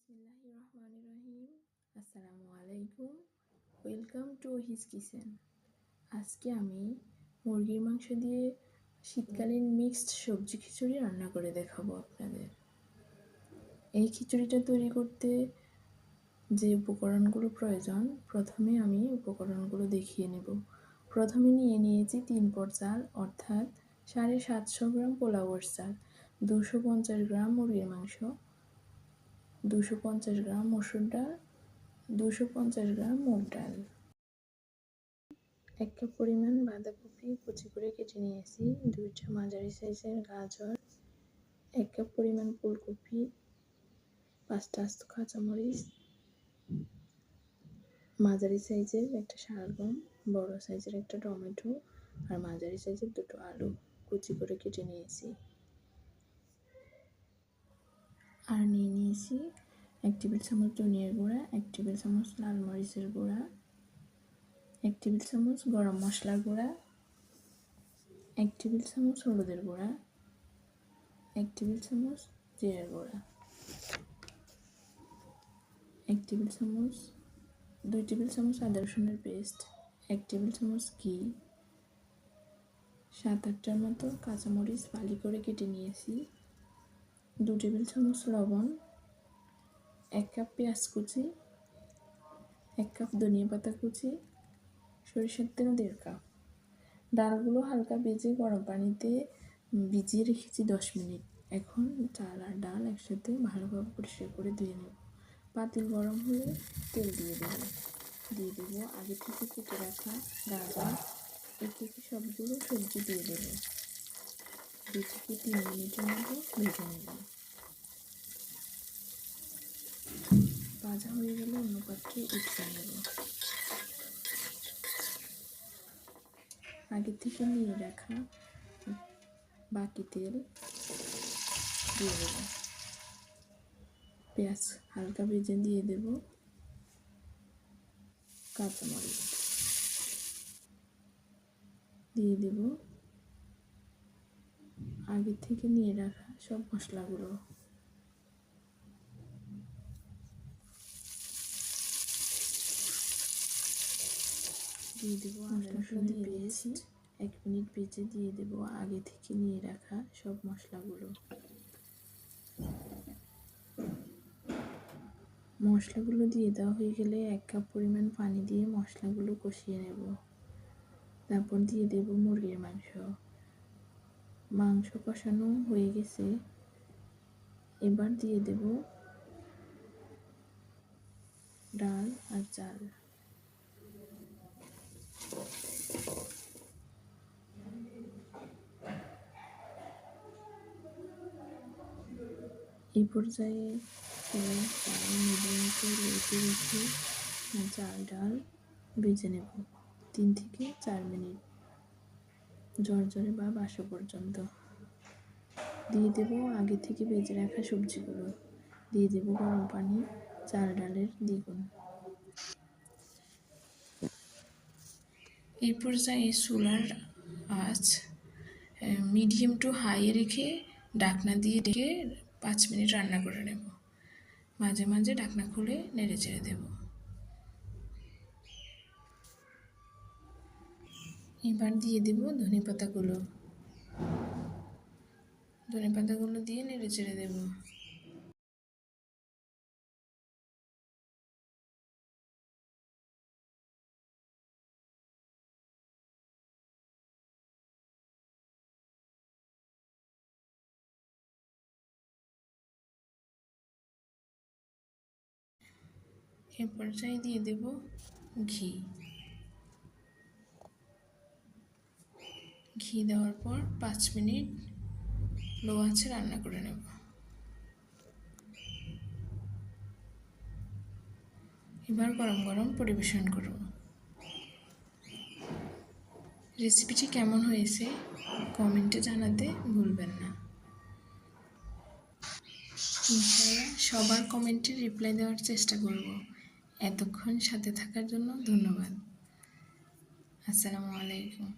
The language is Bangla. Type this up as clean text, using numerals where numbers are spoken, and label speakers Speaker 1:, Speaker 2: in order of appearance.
Speaker 1: বিসমিল্লাহিররহমানিররহিম। আসসালামু আলাইকুম। Welcome to his kitchen. আজকে আমি মুরগির মাংস দিয়ে শীতকালীন মিক্সড সবজি খিচুড়ি রান্না করে দেখাবো আপনাদের। এই খিচুড়িটা তৈরি করতে যে উপকরণগুলো প্রয়োজন, প্রথমে আমি উপকরণগুলো দেখিয়ে নেব। প্রথমে নিয়েছি 3 পট চাল, অর্থাৎ 750 গ্রাম পোলাওর চাল, 250 গ্রাম মুরগির মাংস, 250 গ্রাম মসুর ডাল, 250 গ্রাম মুগ ডাল, 1 কাপ পরিমাণ বাঁধাকপি কুচি করে কেটে নিয়েছি, 2টা মাঝারি সাইজের গাজর, 1 কাপ পরিমাণ ফুলকপি, 5টা আস্ত কাঁচামরিচ, মাঝারি সাইজের একটা শালগম, বড় সাইজের একটা টমেটো আর মাঝারি সাইজের 2টো আলু কুচি করে কেটে নিয়েছি। আর নিয়েছি 1 টেবিল চামচ ধনিয়ার গুঁড়া, 1 টেবিল চামচ লাল মরিচের গুঁড়া, 1 টেবিল চামচ গরম মশলার গুঁড়া, 1 টেবিল চামচ হলুদের গুঁড়া, 1 টেবিল চামচ জিরার গুঁড়া, 1 টেবিল চামচ 2 টেবিল চামচ আদা রসুনের পেস্ট, 1 টেবিল চামচ ঘি, 7-8টার মতো কাঁচামরিচ ফালি করে কেটে নিয়েছি, 2 টেবিল চামচ লবণ, 1 কাপ পেঁয়াজ কুচি, 1 কাপ ধনিয়া পাতা কুচি, সরিষার তেল 1.5 কাপ। ডালগুলো হালকা ভেজে গরম পানিতে ভিজিয়ে রেখেছি 10 মিনিট। এখন চাল আর ডাল একসাথে ভালোভাবে পরিষ্কার করে ধুয়ে নেব। পাতিল গরম হলে তেল দিয়ে দেবো আগে থেকে কেটে রাখা গাজর, একে সবগুলো সবজি দিয়ে দেবো। 2 থেকে 3 মিনিটের মতো ভেজে নেব। ভাজা হয়ে গেলে অন্য পাত্রে উঠিয়ে নেব। আগে থেকে নিয়ে রাখা বাকি তেল দিয়ে দেব। পেঁয়াজ হালকা ভেজে দিয়ে দেব, কাঁচামরিচ দিয়ে দেব, আগে থেকে নিয়ে রাখা সব মশলাগুলো দিয়ে দেব। মশলা দিয়ে দিয়েছি, 1 মিনিট ভেজে দিয়ে দেব আগে থেকে নিয়ে রাখা সব মশলাগুলো। মশলাগুলো দিয়ে দেওয়া হয়ে গেলে 1 কাপ পরিমাণ পানি দিয়ে মশলাগুলো কষিয়ে নেব। তারপর দিয়ে দেব মুরগির মাংস কষানো হয়ে গেছে। এবার দিয়ে দেব ডাল আর চাল। এই পর্যায়ে মিডিয়াম করে রেখে চাল ডাল ভেজে নেব 3 থেকে 4 মিনিট ঝরঝরে বা বাসা পর্যন্ত। দিয়ে দেব আগে থেকে ভেজে রাখা সবজিগুলো, দিয়ে দেব গরম পানি চাল ডালের দ্বিগুণ। এই পর্যায়ে চুলার আঁচ মিডিয়াম টু হাই রেখে ঢাকনা দিয়ে ঢেকে 5 মিনিট রান্না করে নেব। মাঝে মাঝে ঢাকনা খুলে নেড়ে চেড়ে দেব। এবার দিয়ে দেব ধনেপাতাগুলো দিয়ে নেড়ে চেড়ে দেব। এ পর্যায়ে দিয়ে দেব ঘি দেওয়ার পর 5 মিনিট লো আঁচে রান্না করে নেব। এবার গরম গরম পরিবেশন করব। রেসিপিটি কেমন হয়েছে কমেন্টে জানাতে ভুলবেন না। ইনশাআল্লাহ সবার কমেন্টে রিপ্লাই দেওয়ার চেষ্টা করব। এতক্ষণ সাথে থাকার জন্য ধন্যবাদ। আসসালামু আলাইকুম।